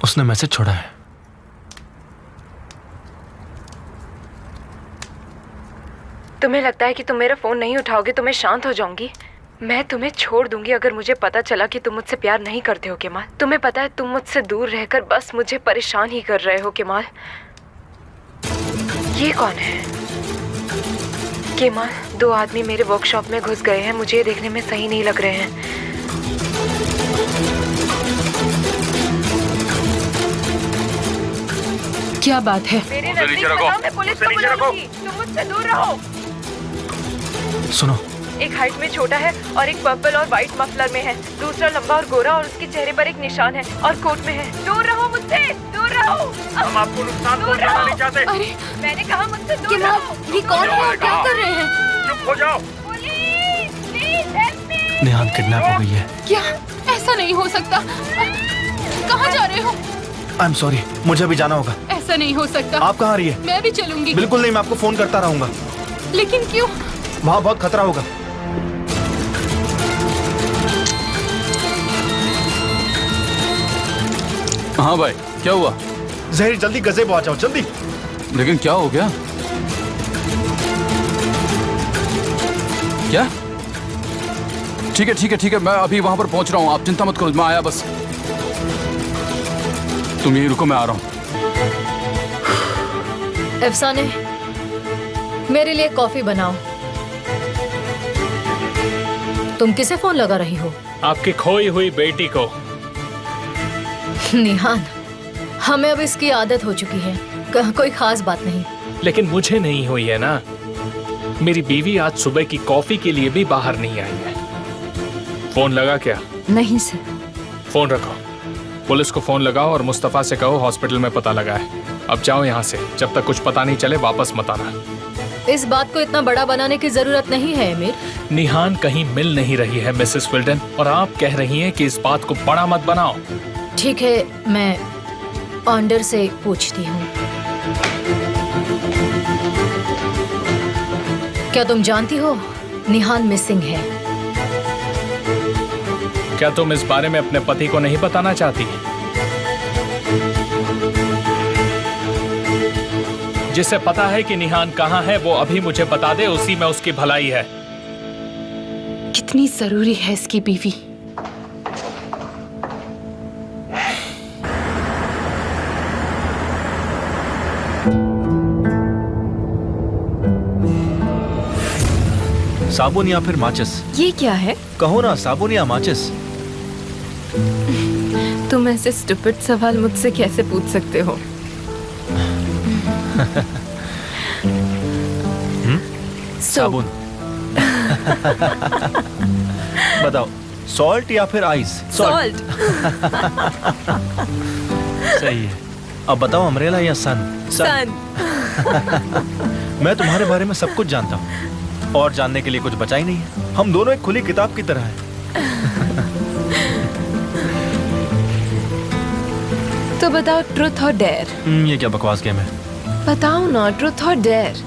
उसने मैसेज छोड़ा है। तुम्हें लगता है कि तुम मेरा फोन नहीं उठाओगे तो मैं शांत हो जाऊंगी? मैं तुम्हें छोड़ दूंगी अगर मुझे पता चला कि तुम मुझसे प्यार नहीं करते हो केमाल। तुम्हें पता है तुम मुझसे दूर रहकर बस मुझे परेशान ही कर रहे हो केमाल। ये कौन है? केमाल, 2 आदमी मेरे वर्कशॉप में घुस गए हैं। मुझे ये देखने में सही नहीं लग रहे हैं। क्या बात है? मेरे नजदीक मत आओ, मैं पुलिस को बुलाऊंगी। तुम मुझसे दूर रहो। सुनो, एक हाइट में छोटा है और एक पर्पल और व्हाइट मफलर में है। दूसरा लंबा और गोरा और उसके चेहरे पर एक निशान है और कोट में है। दूर रहो मुझसे, दूर रहो। हम आपको नुकसान पहुंचाना नहीं चाहते। अरे मैंने कहा मुझसे दूर रहो। ये कौन है और क्या कर रहे हैं? चुप हो जाओ। Police, please help me. नेहान किडनैप हो गई है। क्या? ऐसा नहीं हो सकता। कहाँ जा रहे हो? आई एम सॉरी, मुझे भी जाना होगा। ऐसा नहीं हो सकता। आप कहाँ आ रही है? मैं भी चलूंगी। बिल्कुल नहीं, मैं आपको फोन करता रहूंगा। लेकिन क्यों? वहाँ बहुत खतरा होगा। हाँ भाई, क्या हुआ? जहीर, जल्दी गज़ेबो आ जाओ, जल्दी। लेकिन क्या हो गया? क्या? ठीक है ठीक है ठीक है, मैं अभी वहां पर पहुंच रहा हूँ। आप चिंता मत करो, मैं आया बस। तुम यहीं रुको, मैं आ रहा हूँ। अफसाने, मेरे लिए कॉफी बनाओ। तुम किसे फोन लगा रही हो? आपकी खोई हुई बेटी को। निहान, हमें अब इसकी आदत हो चुकी है। कोई खास बात नहीं। लेकिन मुझे नहीं हुई है ना। मेरी बीवी आज सुबह की कॉफी के लिए भी बाहर नहीं आई है। फोन लगा क्या? नहीं सर। फोन रखो। पुलिस को फोन लगाओ और मुस्तफा से कहो हॉस्पिटल में पता लगा है। अब जाओ यहाँ से। जब तक कुछ पता नहीं चले वापस मत आना। इस बात को इतना बड़ा बनाने की जरूरत नहीं है अमीर। निहान कहीं मिल नहीं रही है मिसेस विल्डन, और आप कह रही हैं कि इस बात को बड़ा मत बनाओ। ठीक है, मैं ऑन्डर से पूछती हूँ। क्या तुम जानती हो निहान मिसिंग है? क्या तुम इस बारे में अपने पति को नहीं बताना चाहती? जिसे पता है कि निहान कहाँ है वो अभी मुझे बता दे, उसी में उसकी भलाई है। कितनी जरूरी है इसकी बीवी। साबुन या फिर माचिस? ये क्या है? कहो ना, साबुन या माचिस। तुम ऐसे स्टूपिड सवाल मुझसे कैसे पूछ सकते हो? साबुन। बताओ, सॉल्ट या फिर आइस? सॉल्ट। सही है। अब बताओ, अम्ब्रेला या सन? सन। मैं तुम्हारे बारे में सब कुछ जानता हूँ और जानने के लिए कुछ बचा ही नहीं है। हम दोनों एक खुली किताब की तरह हैं। तो बताओ, ट्रुथ और डेयर? ये क्या बकवास गेम है? बताओ ना, ट्रुथ और डेयर।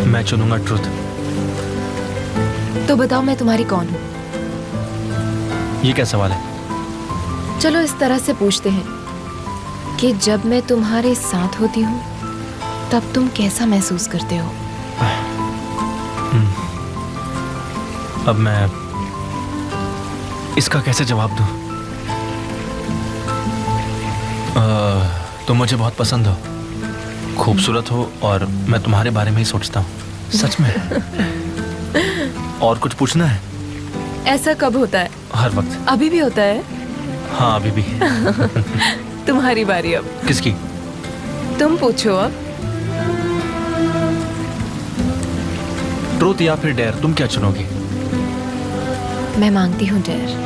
मैं चुनूंगा ट्रुथ। तो बताओ मैं तुम्हारी कौन हूँ? ये क्या सवाल है? चलो इस तरह से पूछते हैं कि जब मैं तुम्हारे साथ होती हूँ तब तुम कैसा महसूस करते हो? अब मैं इसका कैसे जवाब दूं? तुम मुझे बहुत पसंद हो, खूबसूरत हो और मैं तुम्हारे बारे में ही सोचता हूँ। सच में। और कुछ पूछना है? ऐसा कब होता है? हर वक्त। अभी भी होता है? हाँ, अभी भी। तुम्हारी बारी अब। किसकी? तुम पूछो अब। ट्रूथ या फिर डेयर, तुम क्या चुनोगी? मैं मांगती हूँ डेयर।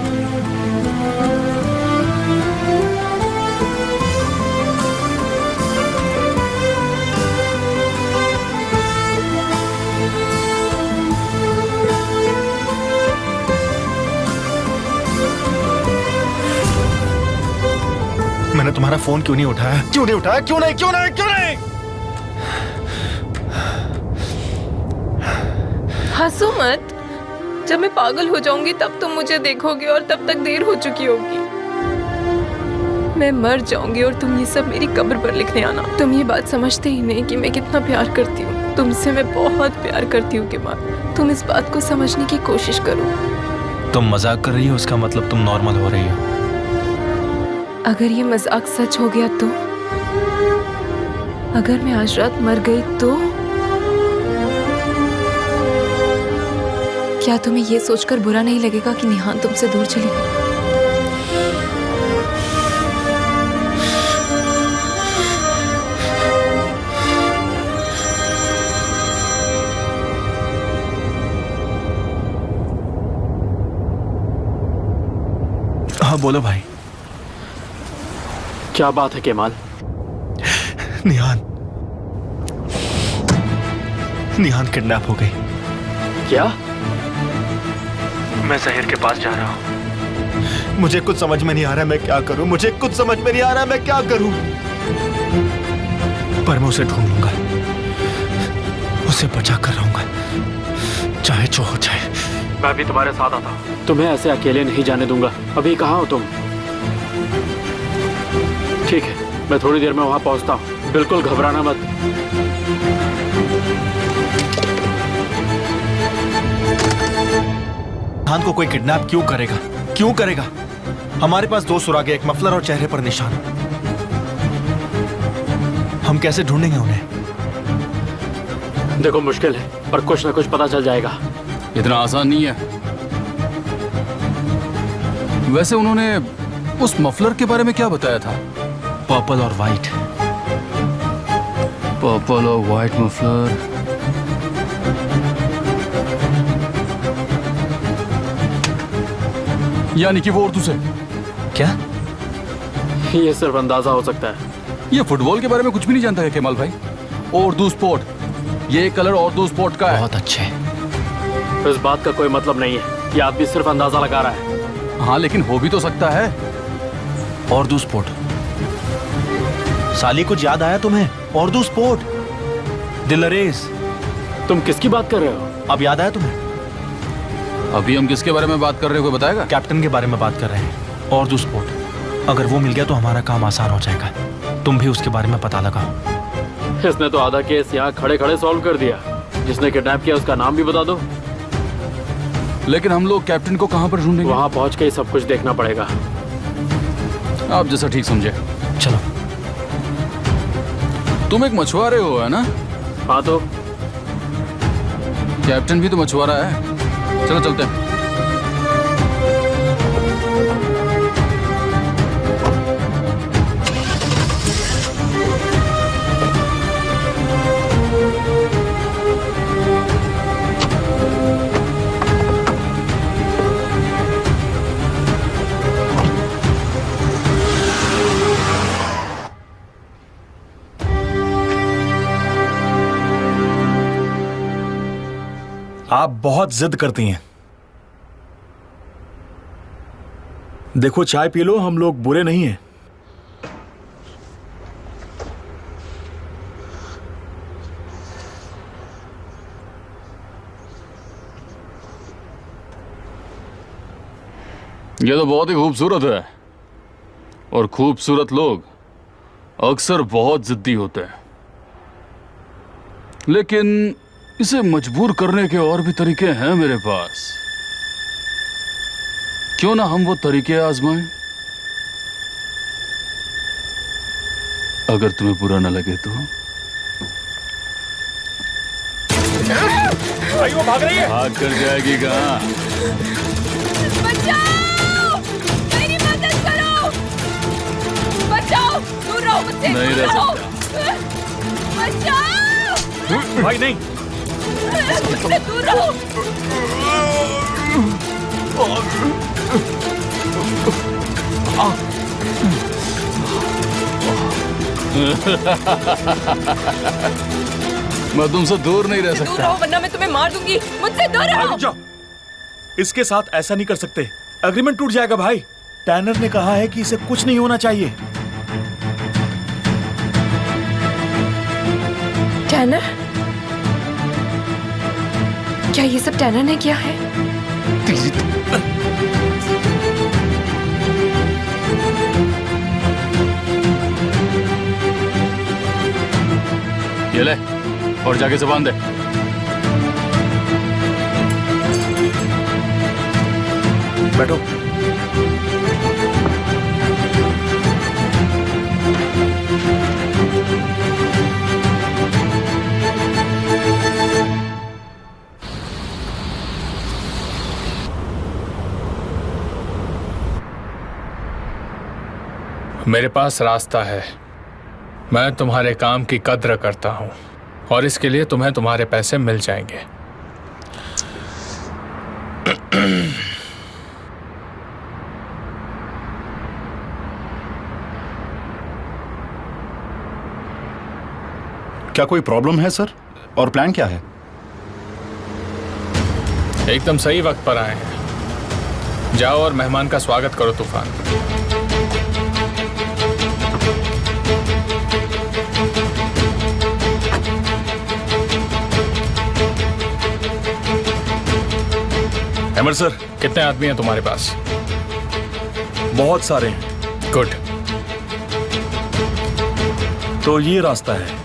मैंने तुम्हारा फोन क्यों नहीं उठाया? क्यों नहीं उठाया? क्यों नहीं? क्यों नहीं? क्यों नहीं? हंसो मत। जब मैं पागल हो जाऊंगी तब तुम मुझे देखोगे और तब तक देर हो चुकी होगी। मैं मर जाऊंगी और तुम ये सब मेरी कब्र पर लिखने आना। तुम ये बात समझते ही नहीं कि मैं कितना प्यार करती हूँ। तुमसे मैं बहुत प्यार करती हूँ केमाल। तुम इस बात को समझने की कोशिश करो। तुम मजाक कर रही हो, उसका मतलब तुम नॉर्मल हो रही हो। अगर ये मजाक सच हो गया तो? अगर मैं आज रात मर गई तो? क्या तुम्हें ये सोचकर बुरा नहीं लगेगा कि निहान तुमसे दूर चली गई? हाँ बोलो भाई। क्या बात है केमाल? निहान किडनैप हो गई। क्या? मैं जहीर के पास जा रहा हूँ। मुझे कुछ समझ में नहीं आ रहा मैं क्या करूं। मुझे कुछ समझ में नहीं आ रहा मैं क्या करूं। पर मैं उसे ढूंढ लूंगा, उसे बचा कर रहूंगा, चाहे जो हो जाए। मैं भी तुम्हारे साथ आता हूँ। तुम्हें ऐसे अकेले नहीं जाने दूंगा। अभी कहाँ हो तुम? ठीक है, मैं थोड़ी देर में वहां पहुंचता हूँ। बिल्कुल घबराना मत। निहान को कोई किडनैप क्यों करेगा? क्यों करेगा? हमारे पास 2 सुराग, एक मफलर और चेहरे पर निशान। हम कैसे ढूंढेंगे उन्हें? देखो मुश्किल है, पर कुछ ना कुछ पता चल जाएगा। इतना आसान नहीं है। वैसे उन्होंने उस मफलर के बारे में क्या बताया था? पर्पल और वाइट। पर्पल और वाइट मफलर। यानी कि वो उर्दू से। क्या? ये सिर्फ अंदाजा हो सकता है। ये फुटबॉल के बारे में कुछ भी नहीं जानता है केमाल भाई। उर्दू स्पोर्ट, ये कलर उर्दू स्पोर्ट का है। बहुत अच्छे। इस बात का कोई मतलब नहीं है। ये आदमी सिर्फ अंदाजा लगा रहा है। हाँ लेकिन हो भी तो सकता है। उर्दू स्पोर्ट। साली कुछ याद आया तुम्हें? उर्दू स्पोर्ट, दिलरेज। तुम किसकी बात कर रहे हो? अब याद आया तुम्हें? अभी हम किसके बारे में बात कर रहे हो, कोई बताएगा? कैप्टन के बारे में बात कर रहे हैं। उर्दू स्पोर्ट। अगर वो मिल गया तो हमारा काम आसान हो जाएगा। तुम भी उसके बारे में पता लगाओ। इसने तो आधा केस यहाँ खड़े खड़े सॉल्व कर दिया। जिसने किडनैप किया उसका नाम भी बता दो। लेकिन हम लोग कैप्टन को कहाँ पर ढूंढेंगे? वहां पहुंच के ही सब कुछ देखना पड़ेगा। आप जैसा ठीक समझे। चलो। तुम एक मछुआरे हो, है ना? हाँ तो कैप्टन भी तो मछुआरा है। चलो चलते हैं। आप बहुत जिद करती हैं। देखो चाय पी लो, हम लोग बुरे नहीं हैं। ये तो बहुत ही खूबसूरत है। और खूबसूरत लोग अक्सर बहुत जिद्दी होते हैं। लेकिन इसे मजबूर करने के और भी तरीके हैं मेरे पास। क्यों ना हम वो तरीके आजमाएं? अगर तुम्हें बुरा ना लगे तो। भाई वो भाग रही है। भाग कर जाएगी कहाँ? बचाओ! मेरी मदद करो! बचाओ! दूर रहो मुझसे! नहीं दूर रह रहो! सकता। बचाओ! भाई नहीं। मुझसे दूर रहो! मैं तुमसे दूर नहीं रह दूर सकता। रहो वरना मैं तुम्हें मार दूंगी। मुझसे दूर रहो! रुक जाओ, इसके साथ ऐसा नहीं कर सकते। एग्रीमेंट टूट जाएगा भाई। टैनर ने कहा है कि इसे कुछ नहीं होना चाहिए। टैनर? क्या ये सब टैनर ने किया है? ये ले और जाके से बांध दे। बैठो। मेरे पास रास्ता है। मैं तुम्हारे काम की कद्र करता हूं और इसके लिए तुम्हें तुम्हारे पैसे मिल जाएंगे। क्या कोई प्रॉब्लम है सर? और प्लान क्या है? एकदम सही वक्त पर आए हैं। जाओ और मेहमान का स्वागत करो तूफान। हेमर सर, कितने आदमी हैं तुम्हारे पास? बहुत सारे हैं। गुड। तो ये रास्ता है।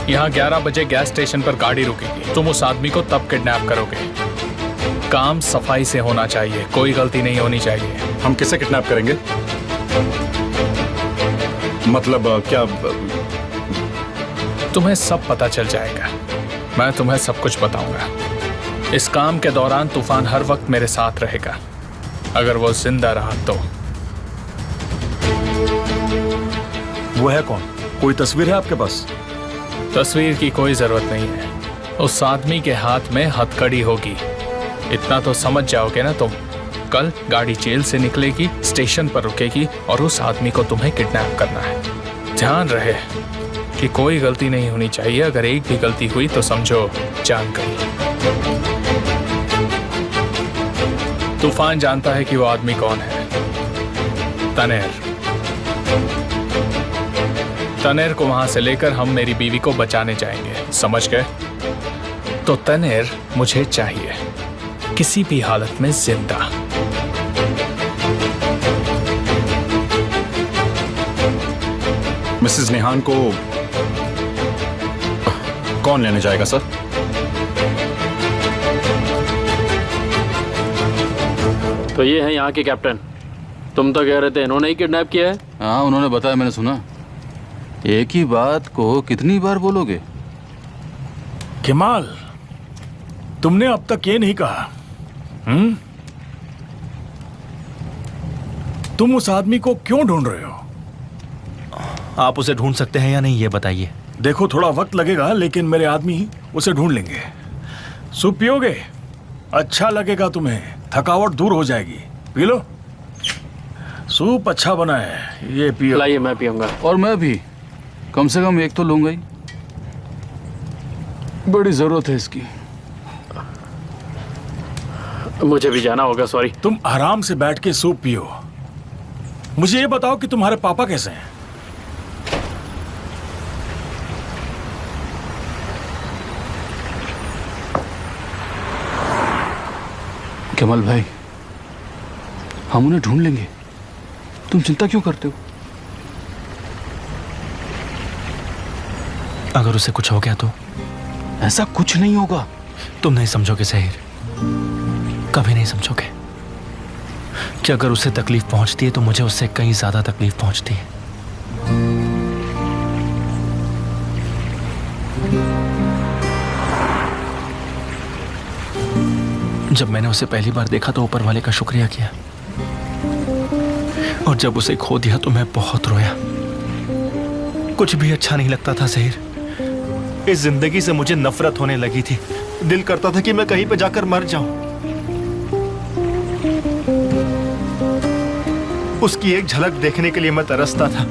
यहाँ 11 बजे गैस स्टेशन पर गाड़ी रुकेगी। तुम उस आदमी को तब किडनैप करोगे। काम सफाई से होना चाहिए, कोई गलती नहीं होनी चाहिए। हम किसे किडनैप करेंगे? मतलब क्या? तुम्हें सब पता चल जाएगा। मैं तुम्हें सब कुछ बताऊंगा। इस काम के दौरान तूफान हर वक्त मेरे साथ रहेगा। अगर वो जिंदा रहा तो। वो है कौन? कोई तस्वीर है आपके पास? तस्वीर की कोई जरूरत नहीं है। उस आदमी के हाथ में हथकड़ी होगी। इतना तो समझ जाओगे ना तुम। कल गाड़ी जेल से निकलेगी, स्टेशन पर रुकेगी और उस आदमी को तुम्हें किडनैप करना है। ध्यान रहे कि कोई गलती नहीं होनी चाहिए। अगर एक भी गलती हुई तो समझो जान गई। तूफान जानता है कि वो आदमी कौन है। तनेर। तनेर को वहां से लेकर हम मेरी बीवी को बचाने जाएंगे। समझ गए? तो तनेर मुझे चाहिए, किसी भी हालत में जिंदा। मिसेस निहान को कौन लेने जाएगा सर? तो ये है यहाँ के कैप्टन। तुम तो कह रहे थे इन्होंने ही किडनैप किया है। हाँ, उन्होंने बताया, मैंने सुना। एक ही बात को कितनी बार बोलोगे? केमाल, तुमने अब तक ये नहीं कहा तुम उस आदमी को क्यों ढूंढ रहे हो? आप उसे ढूंढ सकते हैं या नहीं, ये बताइए। देखो, थोड़ा वक्त लगेगा, लेकिन मेरे आदमी उसे ढूंढ लेंगे। सूप पियोगे? अच्छा लगेगा तुम्हें, थकावट दूर हो जाएगी। पी लो, सूप अच्छा बना है, ये पियो। लाइए, मैं पीऊंगा। और मैं भी कम से कम एक तो लूंगा ही। बड़ी जरूरत है इसकी। मुझे भी जाना होगा, सॉरी। तुम आराम से बैठ के सूप पियो। मुझे ये बताओ कि तुम्हारे पापा कैसे हैं? कमल भाई, हम उन्हें ढूंढ लेंगे। तुम चिंता क्यों करते हो? अगर उसे कुछ हो गया तो? ऐसा कुछ नहीं होगा। तुम नहीं समझोगे ज़हीर, कभी नहीं समझोगे कि अगर उसे तकलीफ पहुंचती है तो मुझे उससे कहीं ज्यादा तकलीफ पहुंचती है। जब मैंने उसे पहली बार देखा तो ऊपर वाले का शुक्रिया किया, और जब उसे खो दिया तो मैं बहुत रोया। कुछ भी अच्छा नहीं लगता था ज़हीर। इस जिंदगी से मुझे नफरत होने लगी थी। दिल करता था कि मैं कहीं पे जाकर मर जाऊं। उसकी एक झलक देखने के लिए मैं तरसता था।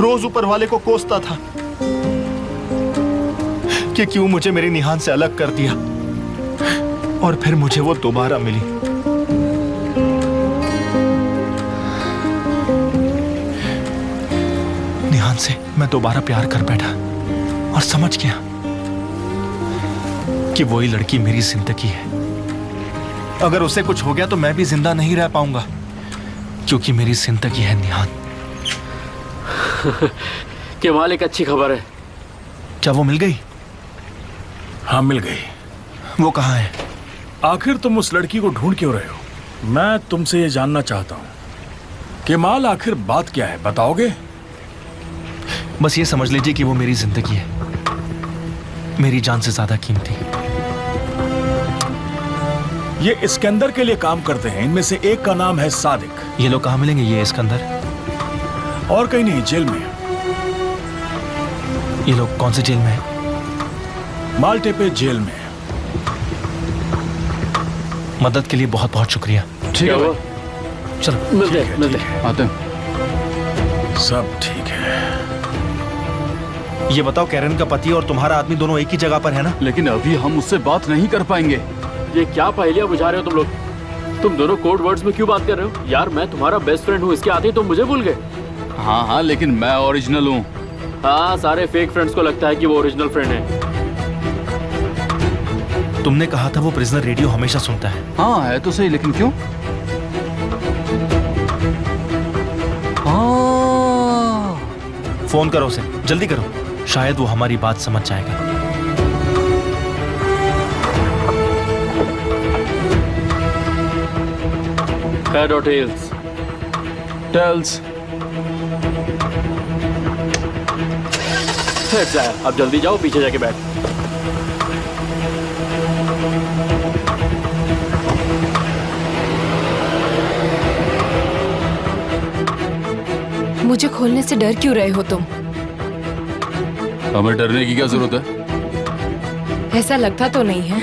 रोज ऊपर वाले को कोसता था कि क्यों मुझे मेरी निहान से अलग कर दिया। और फिर मुझे वो दोबारा मिली। निहान से मैं दोबारा प्यार कर बैठा और समझ गया कि वही लड़की मेरी जिंदगी है। अगर उसे कुछ हो गया तो मैं भी जिंदा नहीं रह पाऊंगा, क्योंकि मेरी जिंदगी है निहान। केवल एक अच्छी खबर है, क्या वो मिल गई? हाँ, मिल गई। वो कहाँ है? आखिर तुम उस लड़की को ढूंढ क्यों रहे हो? मैं तुमसे ये जानना चाहता हूँ कि माल आखिर बात क्या है, बताओगे? बस ये समझ लीजिए कि वो मेरी जिंदगी है, मेरी जान से ज्यादा कीमती। ये इस्कंदर के लिए काम करते हैं। इनमें से एक का नाम है सादिक। ये लोग कहाँ मिलेंगे, ये इस्कंदर? और कहीं नहीं, जेल में। ये लोग कौन से जेल में है? माल्टे पे जेल में। मदद के लिए बहुत बहुत शुक्रिया। ठीक है भाई, चलो मिलते हैं, मिलते हैं। आते हैं। सब ठीक है। ये बताओ, कैरन का पति और तुम्हारा आदमी दोनों एक ही जगह पर है ना? लेकिन अभी हम उससे बात नहीं कर पाएंगे। ये क्या पहेलियां बुझा रहे हो तुम लोग? तुम दोनों कोड वर्ड्स में क्यों बात कर रहे हो? यार मैं तुम्हारा बेस्ट फ्रेंड हूँ, इसके आते ही तुम मुझे भूल गए। हाँ हाँ, लेकिन मैं ओरिजिनल हूँ। हाँ, सारे फेक फ्रेंड्स को लगता है कि वो ओरिजिनल फ्रेंड है। तुमने कहा था वो प्रिजनर रेडियो हमेशा सुनता है। हाँ है तो सही, लेकिन क्यों? हाँ, फोन करो उसे, जल्दी करो, शायद वो हमारी बात समझ जाएगा। हेड और टेल्स? टेल्स। हेड्स आया। अब जल्दी जाओ, पीछे जाके बैठ। मुझे खोलने से डर क्यों रहे हो तुम? हमें डरने की क्या जरूरत है? ऐसा लगता तो नहीं है।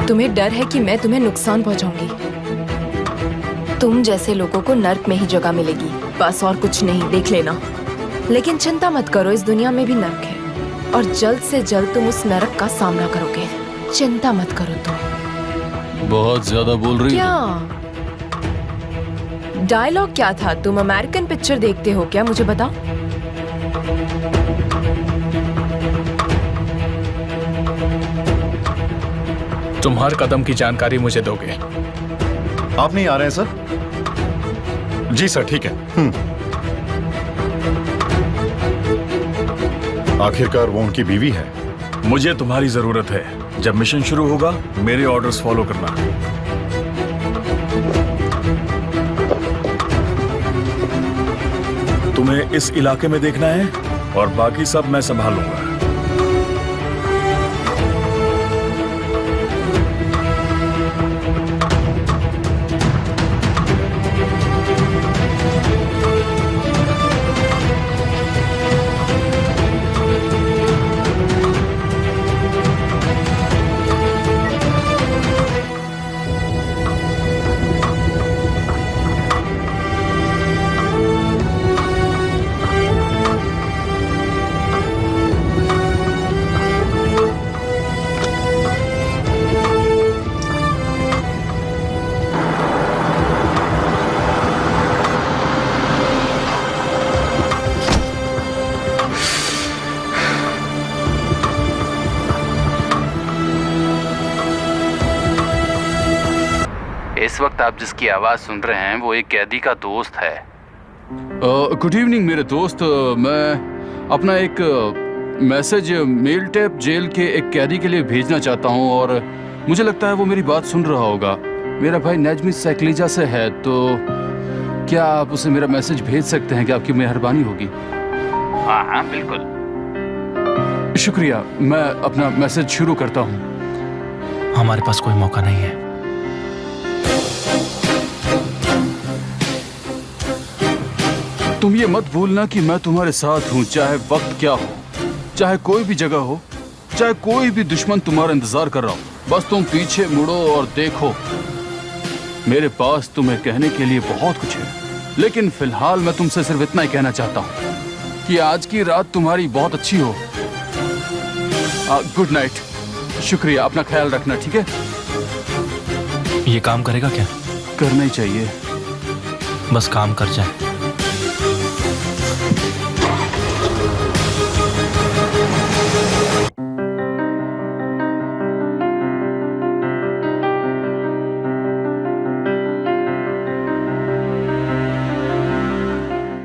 तुम्हें डर है कि मैं तुम्हें नुकसान पहुंचाऊंगी। तुम जैसे लोगों को नर्क में ही जगह मिलेगी, बस और कुछ नहीं, देख लेना। लेकिन चिंता मत करो, इस दुनिया में भी नर्क है और जल्द से जल्द तुम उस नर्क का सामना करोगे। चिंता मत करो तुम। बहुत ज्यादा बोल रही हो। क्या डायलॉग क्या था? तुम अमेरिकन पिक्चर देखते हो क्या? मुझे बताओ। तुम हर कदम की जानकारी मुझे दोगे। आप नहीं आ रहे हैं सर? जी सर, ठीक है। आखिरकार वो उनकी बीवी है। मुझे तुम्हारी जरूरत है। जब मिशन शुरू होगा मेरे ऑर्डर्स फॉलो करना। तुम्हें इस इलाके में देखना है और बाकी सब मैं संभालूंगा। इस वक्त आप जिसकी आवाज सुन रहे हैं वो एक कैदी का दोस्त है। गुड इवनिंग मेरे दोस्त। मैं अपना एक मैसेज मेल टैप जेल के एक कैदी के लिए भेजना चाहता हूं और मुझे लगता है वो मेरी बात सुन रहा होगा। मेरा भाई नजमी साइक्लीजा से है, तो क्या आप उसे मेरा मैसेज भेज सकते हैं? कि आपकी मेहरबानी होगी। हाँ हाँ बिल्कुल, शुक्रिया। मैं अपना मैसेज शुरू करता हूँ। हमारे पास कोई मौका नहीं है। तुम ये मत भूलना कि मैं तुम्हारे साथ हूं, चाहे वक्त क्या हो, चाहे कोई भी जगह हो, चाहे कोई भी दुश्मन तुम्हारा इंतजार कर रहा हो। बस तुम पीछे मुड़ो और देखो। मेरे पास तुम्हें कहने के लिए बहुत कुछ है, लेकिन फिलहाल मैं तुमसे सिर्फ इतना ही कहना चाहता हूं कि आज की रात तुम्हारी बहुत अच्छी हो। Good night. शुक्रिया, अपना ख्याल रखना, ठीक है? ये काम करेगा क्या? करना ही चाहिए। बस काम कर जाए।